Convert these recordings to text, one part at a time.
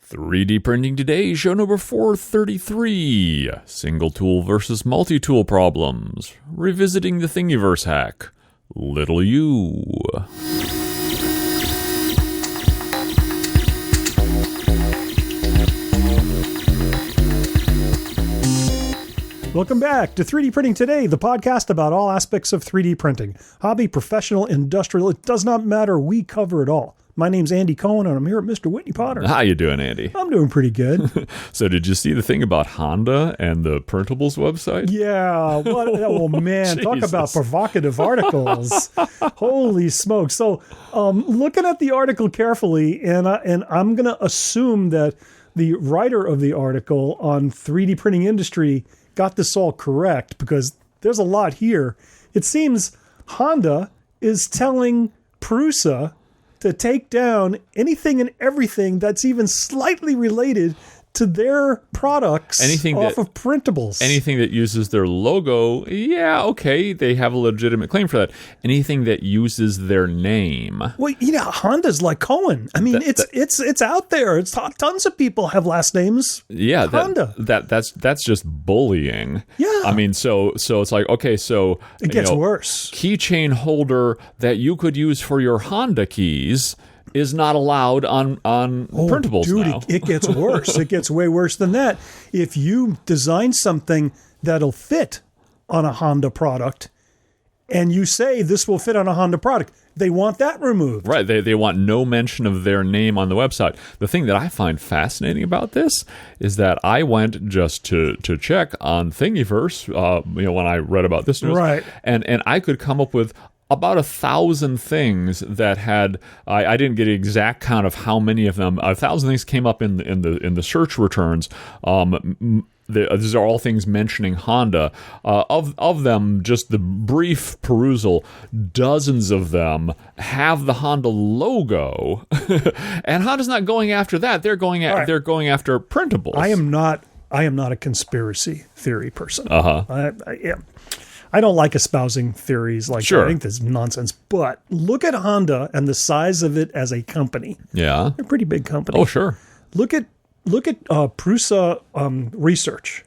3D Printing Today, show number 433. Single tool versus multi-tool problems. Revisiting the Thingiverse Hack. Little U. Welcome back to 3D Printing Today, the podcast about all aspects of 3D printing. Hobby, professional, industrial, it does not matter. We cover it all. My name's Andy Cohen, and I'm here at Mr. Whitney Potter. How you doing, Andy? I'm doing pretty good. So did you see the thing about Honda and the printables website? Yeah. Oh, man. Talk about provocative articles. Holy smoke. So looking at the article carefully, and I'm going to assume that the writer of the article on 3D printing industry got this all correct, because there's a lot here. It seems Honda is telling Prusa to take down anything and everything that's even slightly related to their products of printables. Anything that uses their logo, yeah, okay, they have a legitimate claim for that. Anything that uses their name. Well, Honda's like Cohen. I mean, it's out there. It's tons of people have last names. Yeah, Honda. That's just bullying. Yeah. I mean, so it's like, okay, so it gets worse. Keychain holder that you could use for your Honda keys is not allowed on printables now. It gets worse. It gets way worse than that. If you design something that'll fit on a Honda product and you say this will fit on a Honda product, they want that removed. Right. They want no mention of their name on the website. The thing that I find fascinating about this is that I went just to check on Thingiverse, when I read about this news. Right. And I could come up with about 1,000 things that had, I didn't get an exact count of how many of them. 1,000 things came up in the search returns. These are all things mentioning Honda. Of them, just the brief perusal, dozens of them have the Honda logo, and Honda's not going after that. They're going after printables. I am not a conspiracy theory person. I don't like espousing theories like that. I think that's nonsense. But look at Honda and the size of it as a company. Yeah. They're a pretty big company. Oh, sure. Look at Prusa Research.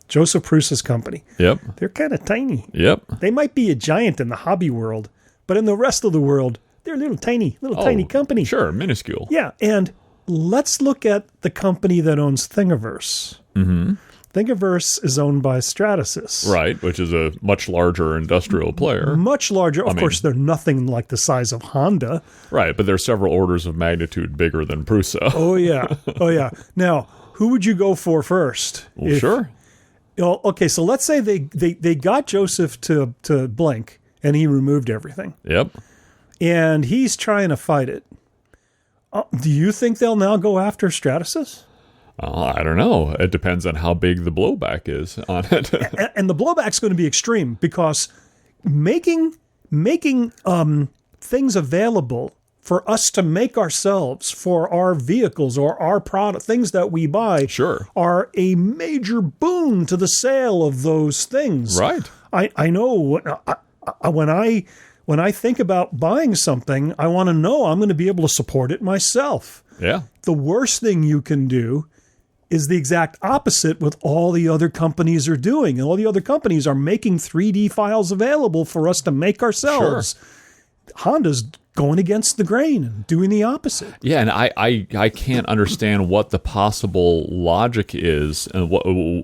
Joseph Prusa's company. Yep. They're kind of tiny. Yep. They might be a giant in the hobby world, but in the rest of the world, they're a little tiny company. Sure, minuscule. Yeah, and let's look at the company that owns Thingiverse. Mm-hmm. Thingiverse is owned by Stratasys. Right, which is a much larger industrial player. Much larger. Of course, they're nothing like the size of Honda. Right, but they're several orders of magnitude bigger than Prusa. Oh, yeah. Now, who would you go for first? Well, sure. Okay, so let's say they got Joseph to blink, and he removed everything. Yep. And he's trying to fight it. Do you think they'll now go after Stratasys? I don't know. It depends on how big the blowback is on it. And the blowback's going to be extreme, because making things available for us to make ourselves for our vehicles or our product, things that we buy, sure, are a major boon to the sale of those things. Right. I know when I think about buying something, I want to know I'm going to be able to support it myself. Yeah. The worst thing you can do is the exact opposite with all the other companies are doing. And all the other companies are making 3D files available for us to make ourselves. Sure. Honda's going against the grain and doing the opposite. Yeah, and I can't understand what the possible logic is and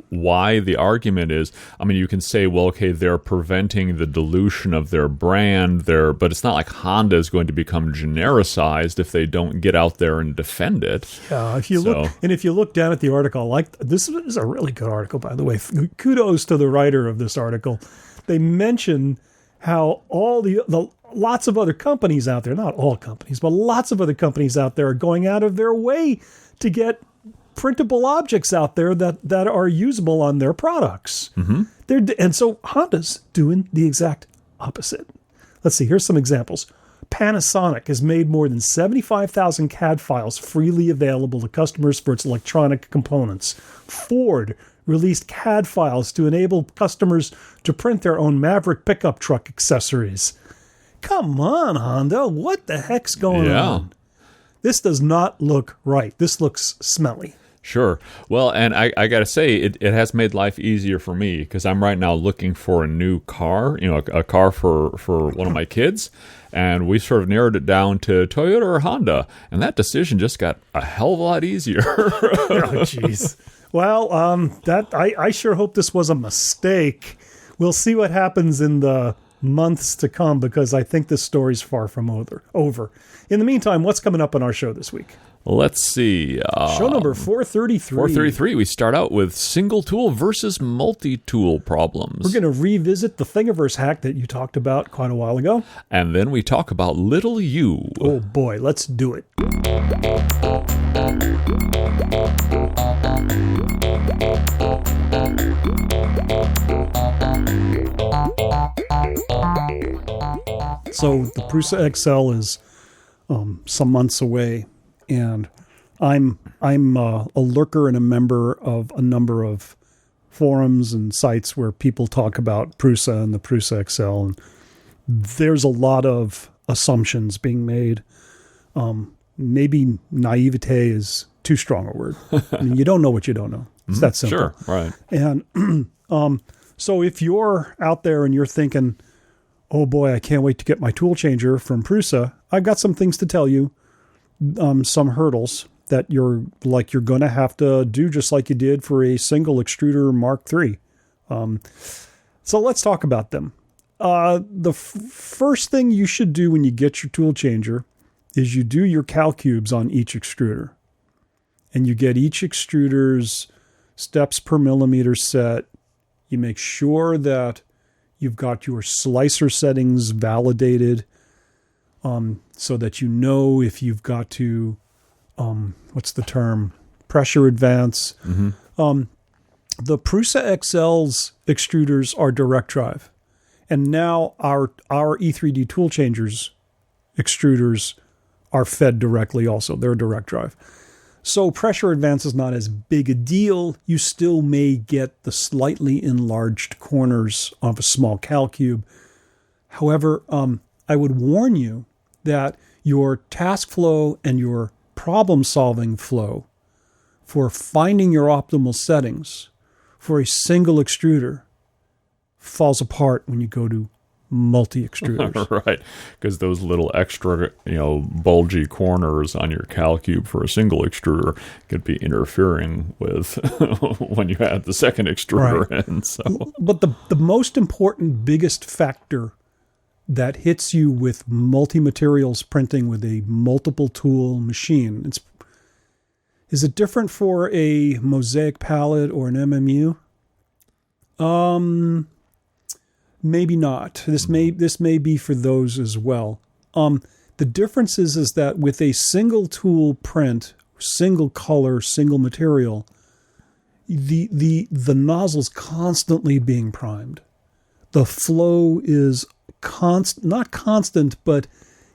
why the argument is. I mean, you can say, well, okay, they're preventing the dilution of their brand, but it's not like Honda is going to become genericized if they don't get out there and defend it. Yeah, if you look down at the article, this is a really good article, by the way. Kudos to the writer of this article. They mention how all the lots of other companies out there, not all companies, but lots of other companies out there are going out of their way to get printable objects out there that are usable on their products. Mm-hmm. And so Honda's doing the exact opposite. Let's see, here's some examples. Panasonic has made more than 75,000 CAD files freely available to customers for its electronic components. Ford released CAD files to enable customers to print their own Maverick pickup truck accessories. Come on, Honda. What the heck's going on? this does not look right. This looks smelly. Sure. Well, and I got to say, it has made life easier for me because I'm right now looking for a new car, a car for one of my kids. And we sort of narrowed it down to Toyota or Honda. And that decision just got a hell of a lot easier. Oh, jeez. Well, I sure hope this was a mistake. We'll see what happens in the months to come because I think this story's far from over. In the meantime, what's coming up on our show this week? Let's see. Show number 433. 433, we start out with single tool versus multi-tool problems. We're going to revisit the Thingiverse hack that you talked about quite a while ago. And then we talk about little U. Oh boy, let's do it. So the Prusa XL is some months away. And I'm a lurker and a member of a number of forums and sites where people talk about Prusa and the Prusa XL. And there's a lot of assumptions being made. Maybe naivete is too strong a word. I mean, you don't know what you don't know. It's that simple. Sure, right. And so if you're out there and you're thinking, oh boy, I can't wait to get my tool changer from Prusa, I've got some things to tell you. Some hurdles that you're going to have to do just like you did for a single extruder Mark III. So let's talk about them. The first thing you should do when you get your tool changer is you do your cal cubes on each extruder. And you get each extruder's steps per millimeter set. You make sure that you've got your slicer settings validated. So that you know if you've got to, what's the term, pressure advance. Mm-hmm. The Prusa XL's extruders are direct drive. And now our E3D tool changers extruders are fed directly also. They're direct drive. So pressure advance is not as big a deal. You still may get the slightly enlarged corners of a small cal cube. However, I would warn you that your task flow and your problem-solving flow for finding your optimal settings for a single extruder falls apart when you go to multi-extruders. Right, because those little extra, bulgy corners on your cal cube for a single extruder could be interfering with when you add the second extruder in. So, but the most important, biggest factor that hits you with multi-materials printing with a multiple tool machine. Is it different for a mosaic palette or an MMU? Maybe not. This may be for those as well. The difference is that with a single tool print, single color, single material, the nozzle's constantly being primed. The flow is not constant, but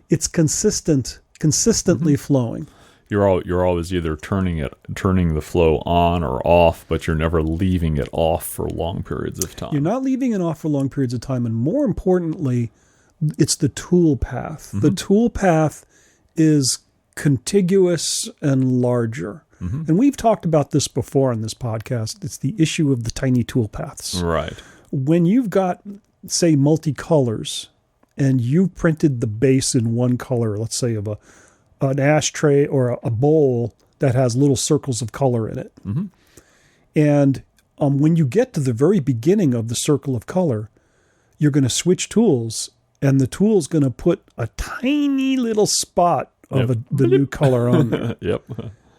it's consistently flowing. You're always either turning the flow on or off, but you're never leaving it off for long periods of time. You're not leaving it off for long periods of time, and more importantly, it's the tool path. Mm-hmm. The tool path is contiguous and larger. Mm-hmm. And we've talked about this before on this podcast. It's the issue of the tiny tool paths. Right. When you've got, say, multicolors, and you printed the base in one color, let's say of an ashtray or a bowl that has little circles of color in it. Mm-hmm. And when you get to the very beginning of the circle of color, you're going to switch tools, and the tool's going to put a tiny little spot of the new color on there. Yep.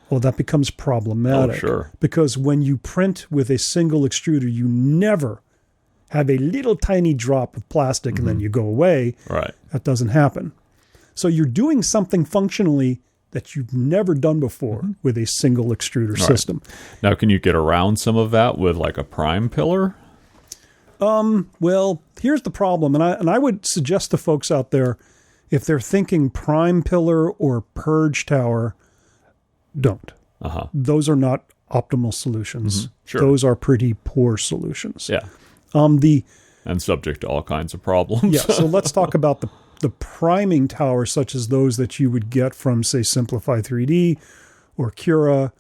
Well, that becomes problematic. Oh, sure. Because when you print with a single extruder, you never have a little tiny drop of plastic and then you go away. Right. That doesn't happen. So you're doing something functionally that you've never done before with a single extruder system. Now, can you get around some of that with like a prime pillar? Well, here's the problem. And I would suggest to folks out there, if they're thinking prime pillar or purge tower, don't. Uh-huh. Those are not optimal solutions. Mm-hmm. Sure. Those are pretty poor solutions. Yeah. And subject to all kinds of problems. Yeah. So let's talk about the priming towers, such as those that you would get from, say, Simplify 3D or Cura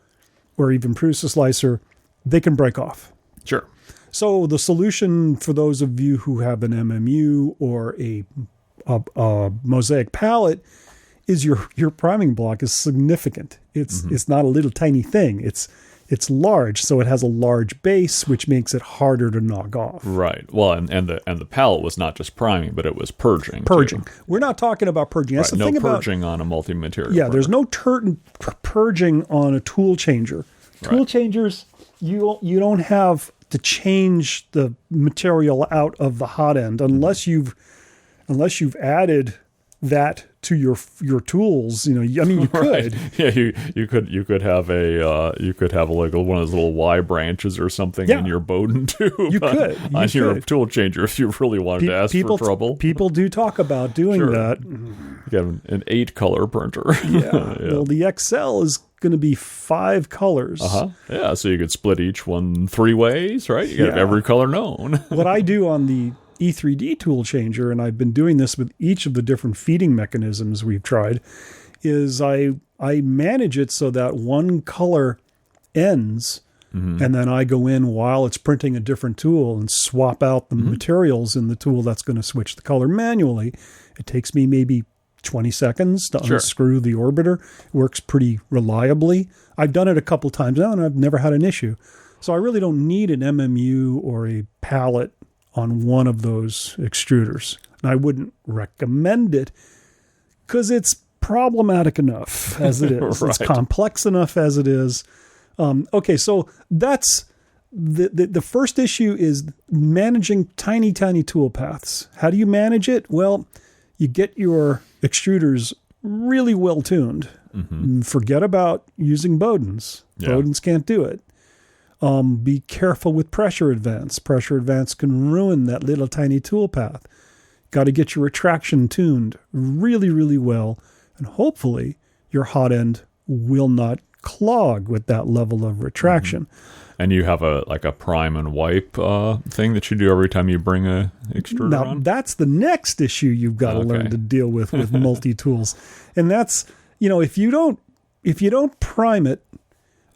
or even Prusa Slicer, they can break off. Sure. So the solution for those of you who have an MMU or a mosaic palette is your priming block is significant. It's not a little tiny thing. It's large, so it has a large base, which makes it harder to knock off. Right. Well, and the palette was not just priming, but it was purging. Purging. Too. We're not talking about purging. That's the no thing about purging on a multi-material. Yeah, printer. there's no purging on a tool changer. Tool Right. changers, you don't have to change the material out of the hot end unless you've added that to your tools. I mean, you could. Yeah, you could have like one of those little Y branches or something in your Bowden tube. You could. On your tool changer if you really wanted to ask for trouble. People do talk about doing that. You have an 8-color printer. Yeah. Well, the XL is going to be 5 colors. Yeah, so you could split each one 3 ways, right? You got every color known. What I do on the E3D tool changer, and I've been doing this with each of the different feeding mechanisms we've tried, is I manage it so that one color ends, and then I go in while it's printing a different tool and swap out the materials in the tool that's going to switch the color manually. It takes me maybe 20 seconds to unscrew the orbiter. It works pretty reliably. I've done it a couple times now, and I've never had an issue. So I really don't need an MMU or a palette on one of those extruders. And I wouldn't recommend it because it's problematic enough as it is. Right. It's complex enough as it is. Okay, so that's the first issue is managing tiny tool paths. How do you manage it? Well, you get your extruders really well tuned. Forget about using Bowdens. Yeah. Bowdens can't do it. Be careful with pressure advance. Pressure advance can ruin that little tiny tool path. Got to get your retraction tuned really, really well. And hopefully your hot end will not clog with that level of retraction. And you have a prime and wipe thing that you do every time you bring a extruder Now, on? that's the next issue you've got to learn to deal with multi-tools. And that's, if you don't prime it,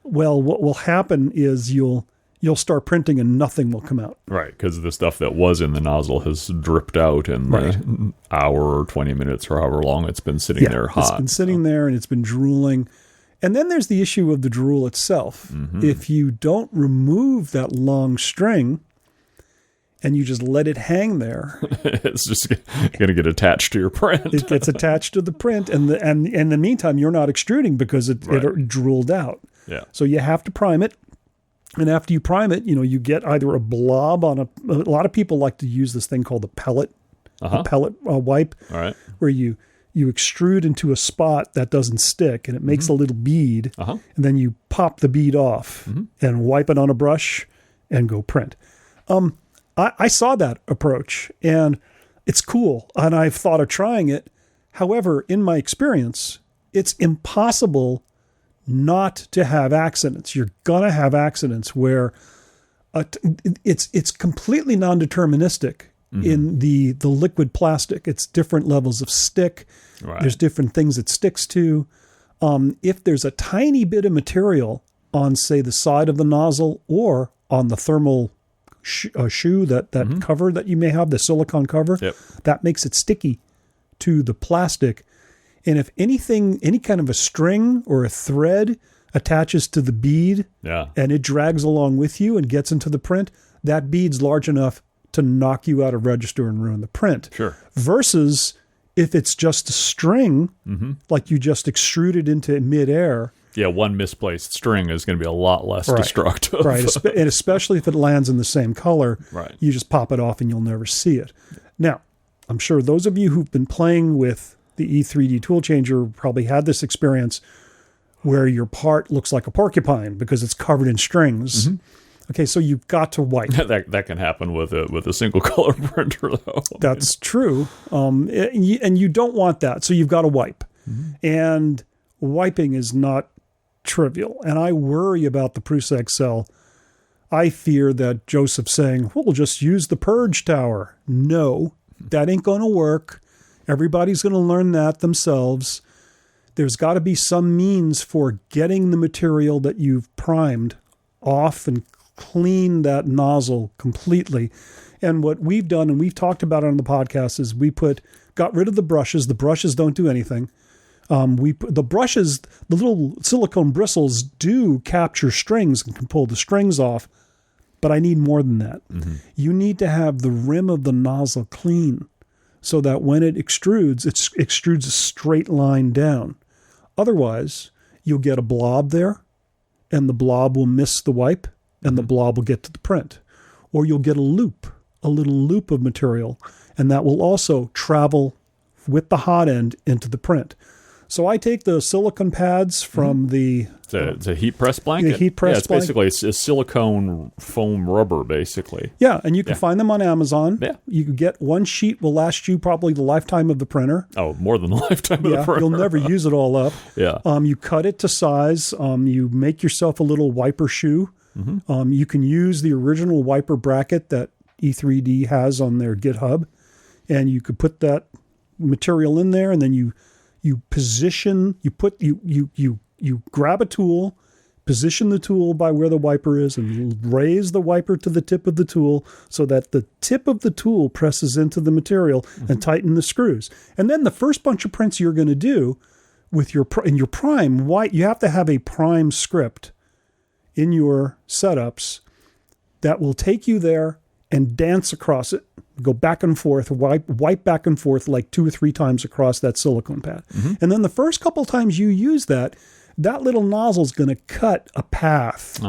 well, what will happen is you'll start printing and nothing will come out. Right, because the stuff that was in the nozzle has dripped out in the hour or 20 minutes or however long it's been sitting there hot. It's been sitting there and it's been drooling. And then there's the issue of the drool itself. If you don't remove that long string and you just let it hang there, it's just going to get attached to your print. it gets attached to the print. And in the meantime, you're not extruding because it drooled out. Yeah. So you have to prime it. And after you prime it, you get either a blob on a lot of people like to use this thing called a pellet wipe, All right. where you extrude into a spot that doesn't stick and it makes a little bead. And then you pop the bead off and wipe it on a brush and go print. I saw that approach and it's cool. And I've thought of trying it. However, in my experience, it's impossible not to have accidents. You're going to have accidents where it's completely non-deterministic in the liquid plastic. It's different levels of stick. Right. There's different things it sticks to. If there's a tiny bit of material on, say, the side of the nozzle or on the thermal shoe, that cover that you may have, the silicone cover, that makes it sticky to the plastic. And if anything, any kind of a string or a thread attaches to the bead and it drags along with you and gets into the print, that bead's large enough to knock you out of register and ruin the print. Sure. Versus if it's just a string, like you just extruded into midair. Yeah, one misplaced string is going to be a lot less destructive. Right, and especially if it lands in the same color, you just pop it off and you'll never see it. Now, I'm sure those of you who've been playing with the E3D tool changer probably had this experience where your part looks like a porcupine because it's covered in strings. Okay, so you've got to wipe. that can happen with a single color printer, though. That's true. And you don't want that, so you've got to wipe. And wiping is not trivial. And I worry about the Prusa XL. I fear that Joseph's saying, well, we'll just use the purge tower. No, that ain't going to work. Everybody's going to learn that themselves. There's got to be some means for getting the material that you've primed off and clean that nozzle completely. And what we've done, and we've talked about it on the podcast, is got rid of the brushes. The brushes don't do anything. The brushes, the little silicone bristles do capture strings and can pull the strings off, but I need more than that. Mm-hmm. You need to have the rim of the nozzle clean so that when it extrudes a straight line down. Otherwise, you'll get a blob there, and the blob will miss the wipe, and the blob will get to the print. Or you'll get a little loop of material, and that will also travel with the hot end into the print. So I take the silicone pads from It's a heat press blanket? The heat press blanket. Basically it's a silicone foam rubber, basically. Yeah, and you can find them on Amazon. Yeah. You can get one sheet, will last you probably the lifetime of the printer. Oh, more than the lifetime of the printer. You'll never use it all up. Yeah. You cut it to size. You make yourself a little wiper shoe. Mm-hmm. You can use the original wiper bracket that E3D has on their GitHub, and you could put that material in there, and then you position, you grab a tool, position the tool by where the wiper is, and raise the wiper to the tip of the tool so that the tip of the tool presses into the material and tighten the screws. And then the first bunch of prints you're going to do with your prime, you have to have a prime script in your setups that will take you there and dance across it, go back and forth, wipe back and forth like 2 or 3 times across that silicone pad. Mm-hmm. And then the first couple times you use that little nozzle is going to cut a path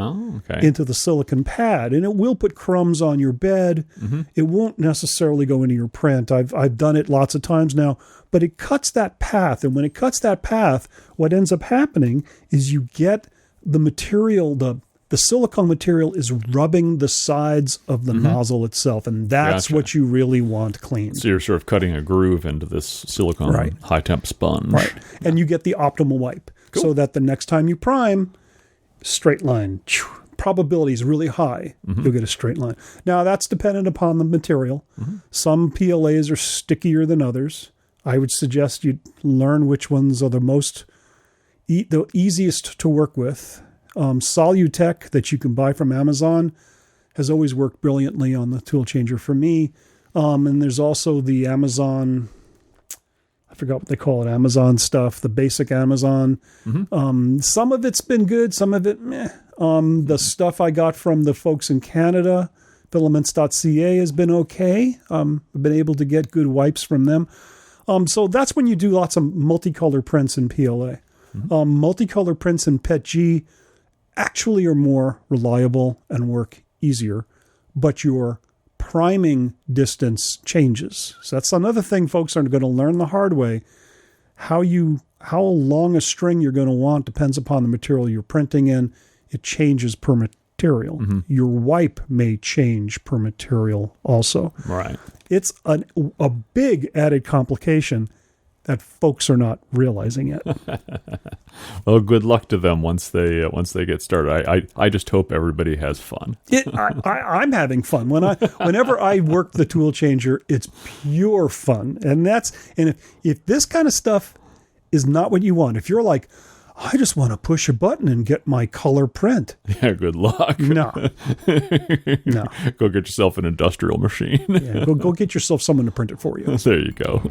into the silicone pad, and it will put crumbs on your bed. Mm-hmm. It won't necessarily go into your print. I've done it lots of times now, but it cuts that path. And when it cuts that path, what ends up happening is you get the material, the silicone material is rubbing the sides of the nozzle itself, and that's what you really want clean. So you're sort of cutting a groove into this silicone high-temp sponge. Right. And you get the optimal wipe. Cool. So that the next time you prime, straight line, probability is really high. Mm-hmm. You'll get a straight line. Now, that's dependent upon the material. Mm-hmm. Some PLAs are stickier than others. I would suggest you learn which ones are the easiest to work with. Solutech that you can buy from Amazon has always worked brilliantly on the tool changer for me. And there's also the Amazon, I forgot what they call it, Amazon stuff, the basic Amazon. Mm-hmm. Some of it's been good, some of it meh. The stuff I got from the folks in Canada, filaments.ca, has been okay. I've been able to get good wipes from them. So that's when you do lots of multicolor prints in PLA. Mm-hmm. Multicolor prints in PETG actually are more reliable and work easier, but your priming distance changes. So that's another thing folks are going to learn the hard way. How long a string you're going to want depends upon the material you're printing in. It changes per material. Mm-hmm. Your wipe may change per material also. Right. It's a big added complication that folks are not realizing yet. Well, good luck to them once they get started. I just hope everybody has fun. I'm having fun whenever I work the tool changer. It's pure fun, and if this kind of stuff is not what you want, if you're like, I just want to push a button and get my color print. Yeah, good luck. No. Go get yourself an industrial machine. Yeah, go get yourself someone to print it for you. There you go.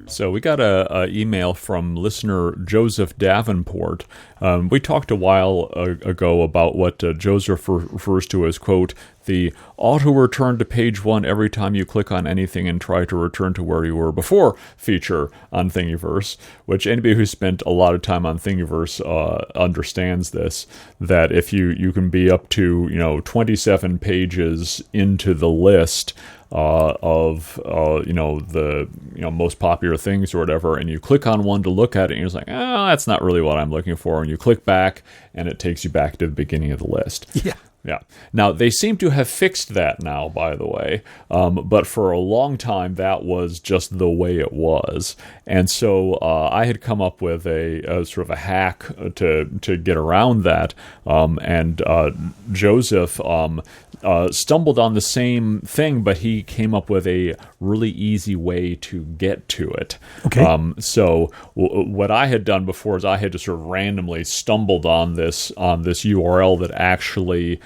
So we got a email from listener Joseph Davenport. We talked a while ago about what Joseph refers to as, quote, the auto-return to page 1 every time you click on anything and try to return to where you were before feature on Thingiverse, which anybody who spent a lot of time on Thingiverse understands this, that if you can be up to 27 pages into the list of the most popular things or whatever, and you click on one to look at it, and you're just like, that's not really what I'm looking for, and you click back, and it takes you back to the beginning of the list. Yeah. Yeah. Now, they seem to have fixed that now, by the way. But for a long time, that was just the way it was. And so I had come up with a sort of a hack to get around that. And Joseph stumbled on the same thing, but he came up with a really easy way to get to it. Okay. So what I had done before is I had just sort of randomly stumbled on this URL that actually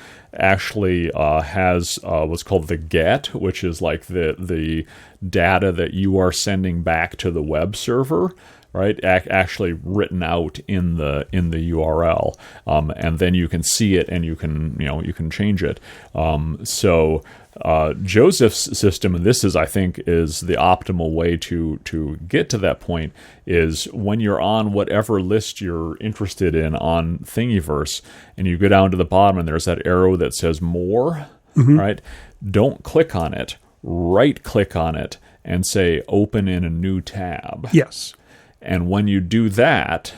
has what's called the get, which is like the data that you are sending back to the web server, right? Actually written out in the URL, and then you can see it and you can change it. So Joseph's system, and this is, I think, is the optimal way to get to that point, is when you're on whatever list you're interested in on Thingiverse, and you go down to the bottom and there's that arrow that says more, right? Don't click on it. Right click on it and say open in a new tab. Yes. And when you do that,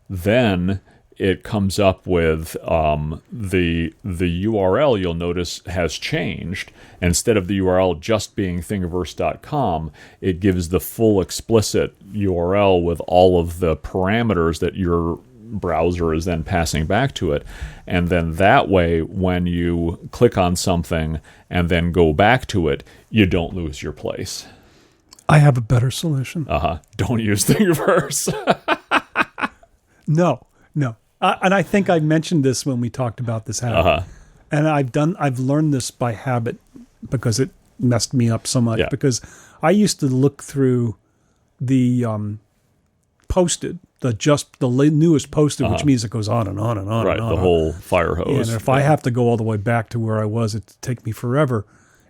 then it comes up with the URL, you'll notice, has changed. Instead of the URL just being thingiverse.com, it gives the full explicit URL with all of the parameters that your browser is then passing back to it. And then that way, when you click on something and then go back to it, you don't lose your place. I have a better solution. Don't use Thingiverse. No. And I think I mentioned this when we talked about this hack. And I've learned this by habit because it messed me up so much. Yeah. Because I used to look through the posted, the newest posted, which means it goes on and on and on. Right, and on. the whole fire hose. And if I have to go all the way back to where I was, it'd take me forever.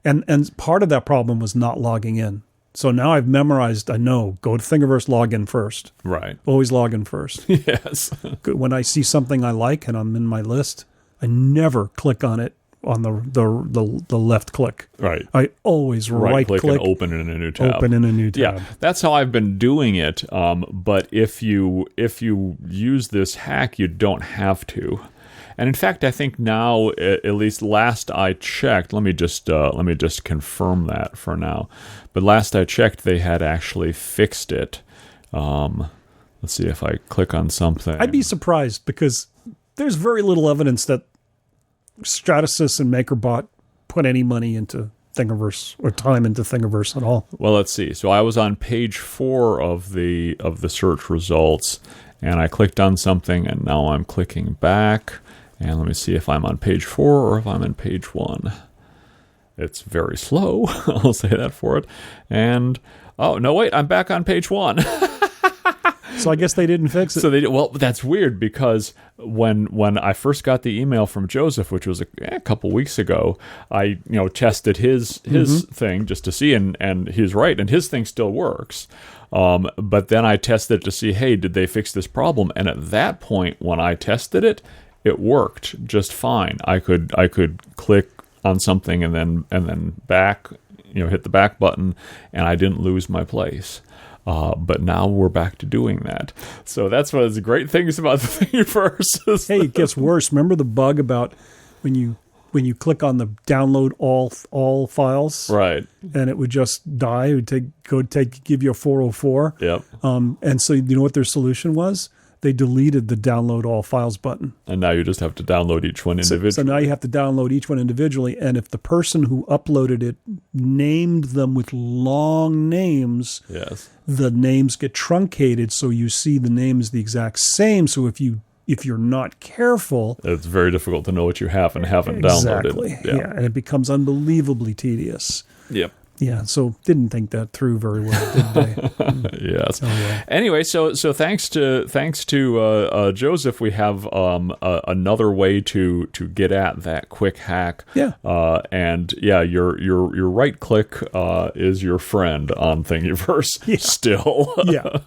And part of that problem was not logging in. So now I've memorized, I know, go to Thingiverse, log in first. Right. Always log in first. Yes. When I see something I like and I'm in my list, I never click on it on the left click. Right. I always right click and open in a new tab. Open in a new tab. Yeah, that's how I've been doing it. But if you use this hack, you don't have to. And in fact, I think now, at least last I checked, let me just confirm that for now. But last I checked, they had actually fixed it. Let's see if I click on something. I'd be surprised because there's very little evidence that Stratasys and MakerBot put any money into Thingiverse or time into Thingiverse at all. Well, let's see. So I was on page 4 of the search results, and I clicked on something, and now I'm clicking back. And let me see if I'm on page 4 or if I'm on page 1. It's very slow. I'll say that for it. And, oh, no, wait, I'm back on page 1. So I guess they didn't fix it. So they did. Well, that's weird because when I first got the email from Joseph, which was a couple weeks ago, I tested his thing just to see, and he's right, and his thing still works. But then I tested it to see, hey, did they fix this problem? And at that point, when I tested it, it worked just fine. I could click on something and then back, hit the back button, and I didn't lose my place. But now we're back to doing that. So that's one of the great things about the Thingiverse. Hey, it gets worse. Remember the bug about when you click on the download all files, right? And it would just die. It would give you a 404. Yep. And so you know what their solution was? They deleted the download all files button. And now you just have to download each one individually. So now you have to download each one individually. And if the person who uploaded it named them with long names, yes, the names get truncated so you see the names the exact same. So if you're not careful, it's very difficult to know what you have and haven't downloaded. Exactly. Yeah, and it becomes unbelievably tedious. Yep. Yeah, so didn't think that through very well, did they? Yes. Oh, yeah. Anyway, so thanks to Joseph, we have another way to get at that quick hack. Yeah. And yeah, your right click is your friend on Thingiverse still. Yeah.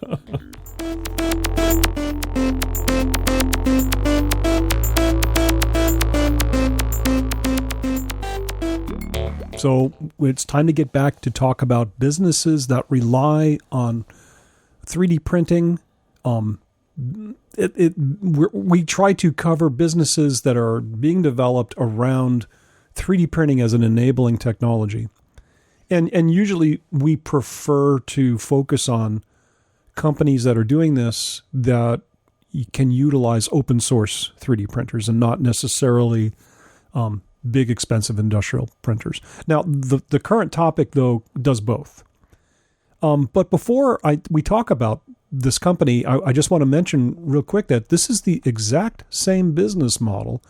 So it's time to get back to talk about businesses that rely on 3D printing we try to cover businesses that are being developed around 3D printing as an enabling technology. And usually we prefer to focus on companies that are doing this that can utilize open source 3D printers and not necessarily big, expensive industrial printers. Now, the current topic, though, does both. But before we talk about this company, I just want to mention real quick that this is the exact same business model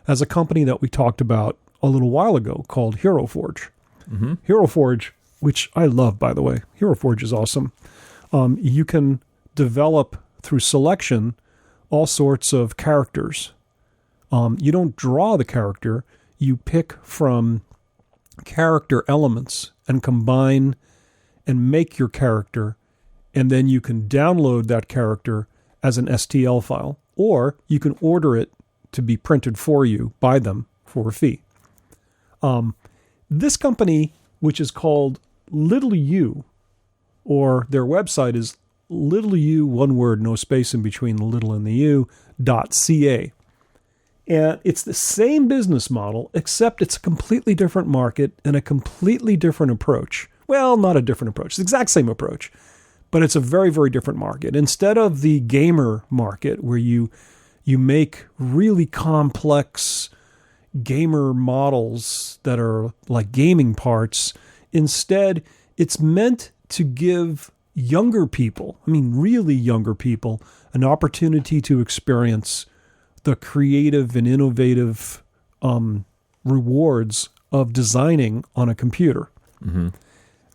as a company that we talked about a little while ago called Hero Forge. Mm-hmm. Hero Forge, which I love, by the way. Hero Forge is awesome. You can develop through selection all sorts of characters. You don't draw the character. You pick from character elements and combine and make your character, and then you can download that character as an STL file, or you can order it to be printed for you by them for a fee. This company, which is called Little U, or their website is Little U, one word, no space in between the little and the U, .ca. And it's the same business model, except it's a completely different market and a completely different approach. Well, not a different approach. It's the exact same approach, but it's a very, very different market. Instead of the gamer market where you make really complex gamer models that are like gaming parts, instead it's meant to give younger people, I mean really younger people, an opportunity to experience the creative and innovative rewards of designing on a computer. Mm-hmm.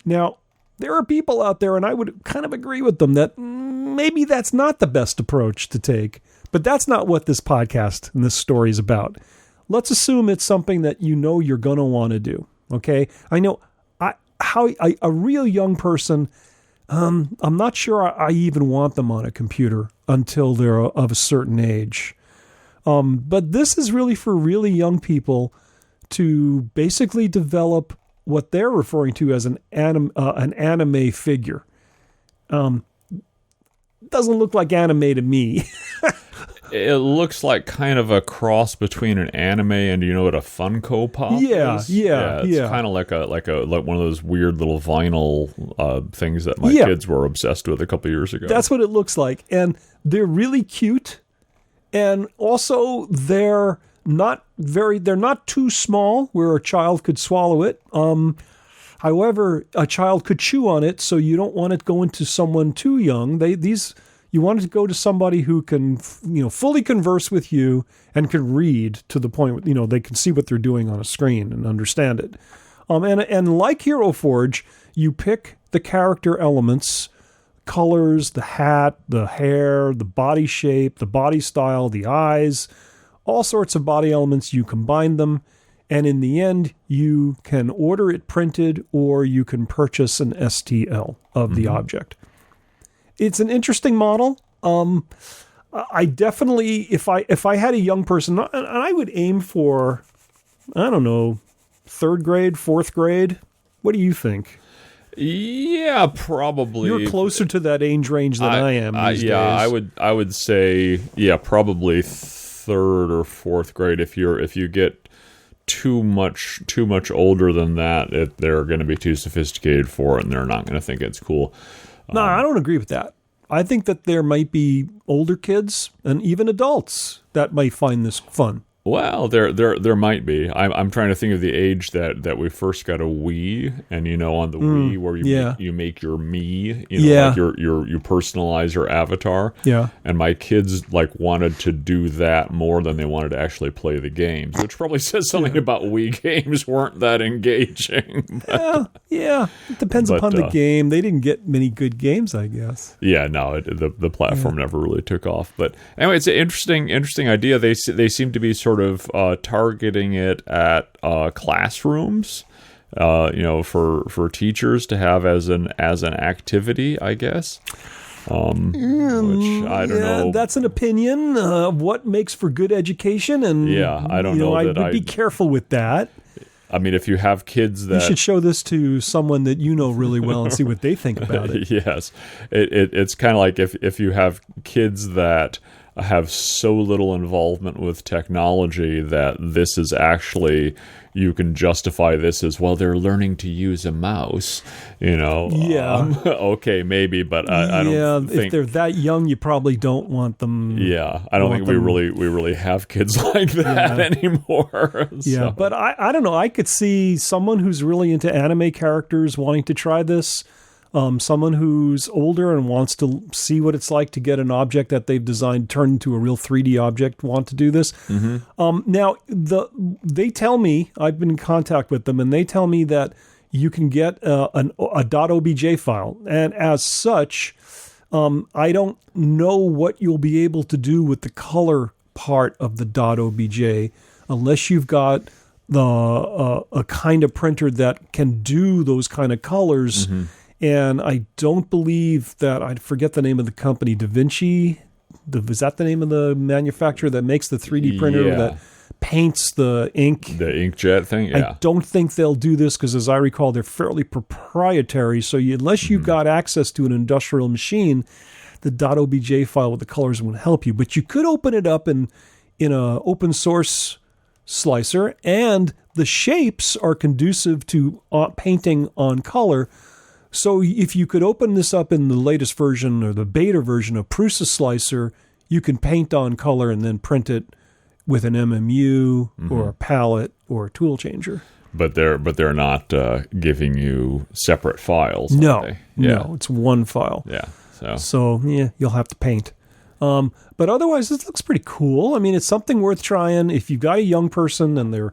Now, there are people out there, and I would kind of agree with them, that maybe that's not the best approach to take, but that's not what this podcast and this story is about. Let's assume it's something that you know you're going to want to do, okay? I know a real young person, I'm not sure I even want them on a computer until they're of a certain age. But this is really for really young people to basically develop what they're referring to as an anime figure. Doesn't look like anime to me. It looks like kind of a cross between an anime and, you know what a Funko Pop is? Yeah. It's kind of like one of those weird little vinyl things that my kids were obsessed with a couple years ago. That's what it looks like, and they're really cute, and also they're not too small where a child could swallow it. However, a child could chew on it, so you don't want it going to someone too young. You want it to go to somebody who can, fully converse with you and can read to the point, they can see what they're doing on a screen and understand it. And like Hero Forge, you pick the character elements, colors, the hat, the hair, the body shape, the body style, the eyes, all sorts of body elements. You combine them, and in the end, you can order it printed or you can purchase an STL of the object. It's an interesting model. I definitely, if I had a young person, and I would aim for, I don't know, 3rd grade, 4th grade. What do you think? Yeah, probably. You're closer to that age range than I am these days. I would say, probably 3rd or 4th grade. If you get too much older than that, they're going to be too sophisticated for it, and they're not going to think it's cool. No, I don't agree with that. I think that there might be older kids and even adults that might find this fun. Well, there might be. I'm trying to think of the age that we first got a Wii, and on the Wii where you make your me, like you personalize your avatar. Yeah. And my kids wanted to do that more than they wanted to actually play the games, which probably says something about Wii games weren't that engaging. Yeah. It depends upon the game. They didn't get many good games, I guess. Yeah, no, the platform never really took off. But anyway, it's an interesting idea. They seem to be sort of targeting it at classrooms, for teachers to have as an activity, I guess. Which I don't know. That's an opinion. What makes for good education, and I don't know. I would be careful with that. I mean, if you have kids that... You should show this to someone that you know really well and see what they think about it. Yes. It's kind of like if you have kids that have so little involvement with technology that this is actually, you can justify this as, well, they're learning to use a mouse, Yeah. Okay, maybe, but I don't think if they're that young, you probably don't want them. Yeah, I don't think we really have kids like that anymore. Yeah, but I don't know. I could see someone who's really into anime characters wanting to try this. Someone who's older and wants to see what it's like to get an object that they've designed turned into a real 3D object want to do this. Now, they tell me, I've been in contact with them, and they tell me that you can get a .obj file. And as such, I don't know what you'll be able to do with the color part of the .obj unless you've got a kind of printer that can do those kind of colors. And I don't believe that, I forget the name of the company, Da Vinci, is that the name of the manufacturer that makes the 3D printer that paints the ink? The inkjet thing, yeah. I don't think they'll do this because, as I recall, they're fairly proprietary. So unless you've got access to an industrial machine, the .obj file with the colors won't help you. But you could open it up in an open source slicer, and the shapes are conducive to painting on color. So if you could open this up in the latest version or the beta version of Prusa Slicer, you can paint on color and then print it with an MMU or a palette or a tool changer. But they're not giving you separate files. No, it's one file. Yeah. So you'll have to paint. But otherwise, this looks pretty cool. I mean, it's something worth trying if you've got a young person and they're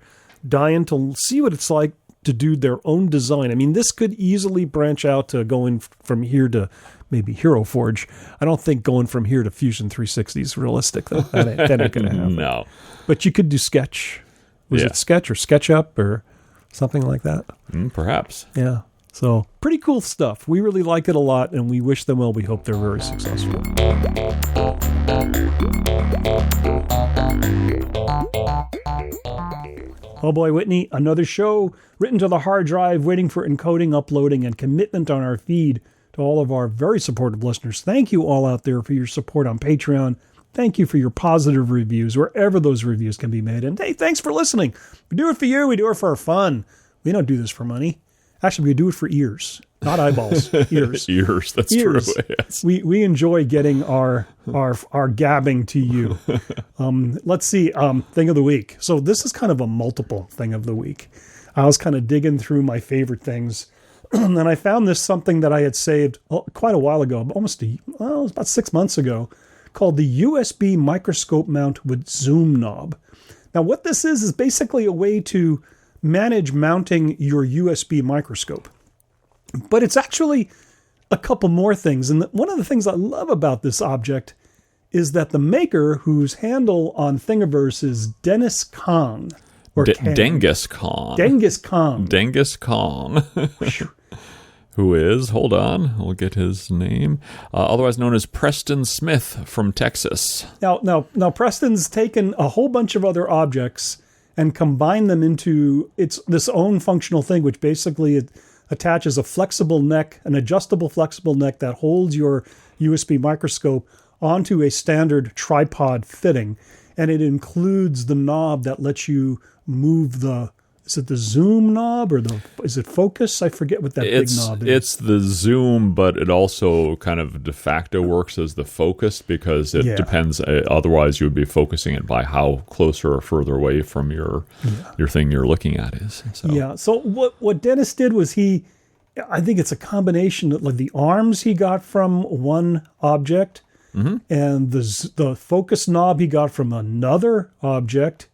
dying to see what it's like to do their own design. I mean, this could easily branch out to going from here to maybe Hero Forge. I don't think going from here to Fusion 360 is realistic, though. That ain't going to happen. No. But you could do Sketch. Was it Sketch or SketchUp or something like that? Perhaps. Yeah. So pretty cool stuff. We really like it a lot, and we wish them well. We hope they're very successful. Oh boy, Whitney, another show written to the hard drive, waiting for encoding, uploading, and commitment on our feed. To all of our very supportive listeners, thank you all out there for your support on Patreon. Thank you for your positive reviews, wherever those reviews can be made. And hey, thanks for listening. We do it for you. We do it for our fun. We don't do this for money. Actually, we do it for ears, not eyeballs. Ears. Ears. That's true. Yes. We enjoy getting our gabbing to you. Let's see. Thing of the week. So this is kind of a multiple thing of the week. I was kind of digging through my favorite things, and I found this something that I had saved quite a while ago, it was about 6 months ago, called the USB microscope mount with zoom knob. Now, what this is basically a way to manage mounting your USB microscope. But it's actually a couple more things. And one of the things I love about this object is that the maker, whose handle on Thingiverse is Dennis Kong. Or Dengus Kong. Dengus Kong. Dengus Kong. Who is, hold on, we'll get his name, otherwise known as Preston Smith from Texas. Now, Preston's taken a whole bunch of other objects and combined them into this own functional thing, which basically it attaches a flexible neck, an adjustable flexible neck that holds your USB microscope onto a standard tripod fitting. And it includes the knob that lets you move is it the zoom knob or is it focus? I forget what that big knob is. It's the zoom, but it also kind of de facto works as the focus because it depends. Otherwise, you would be focusing it by how closer or further away from your thing you're looking at is. So. Yeah. So what Dennis did was I think it's a combination of like the arms he got from one object and the focus knob he got from another object.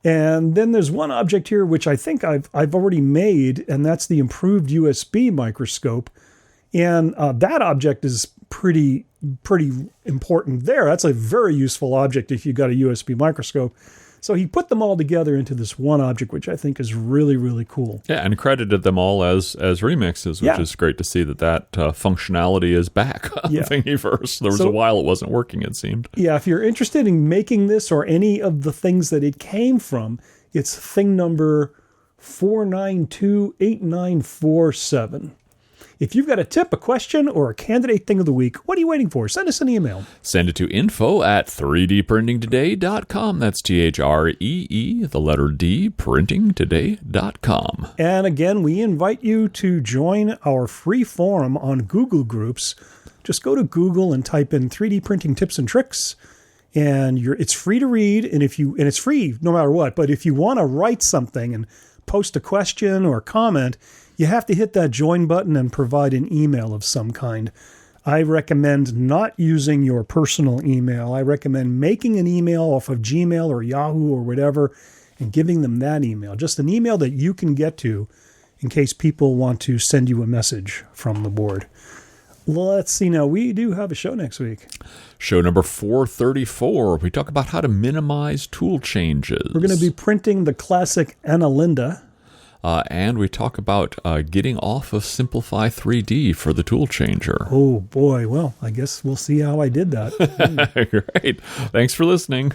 And then there's one object here which I think I've already made, and that's the improved USB microscope. And that object is pretty important there. That's a very useful object if you've got a USB microscope. So he put them all together into this one object, which I think is really, really cool. Yeah, and credited them all as remixes, which is great to see that functionality is back on Thingiverse. There was a while it wasn't working, it seemed. Yeah, if you're interested in making this or any of the things that it came from, it's thing number 4928947. If you've got a tip, a question, or a candidate thing of the week, what are you waiting for? Send us an email. Send it to info@3dprintingtoday.com. That's THREE, the letter D, printingtoday.com. And again, we invite you to join our free forum on Google Groups. Just go to Google and type in 3D printing tips and tricks, and it's free to read, and it's free no matter what. But if you want to write something and post a question or comment, you have to hit that join button and provide an email of some kind. I recommend not using your personal email. I recommend making an email off of Gmail or Yahoo or whatever and giving them that email. Just an email that you can get to in case people want to send you a message from the board. Let's see now. We do have a show next week. Show number 434. We talk about how to minimize tool changes. We're going to be printing the classic Annalynda. And we talk about getting off of Simplify 3D for the tool changer. Oh, boy. Well, I guess we'll see how I did that. Great. Thanks for listening.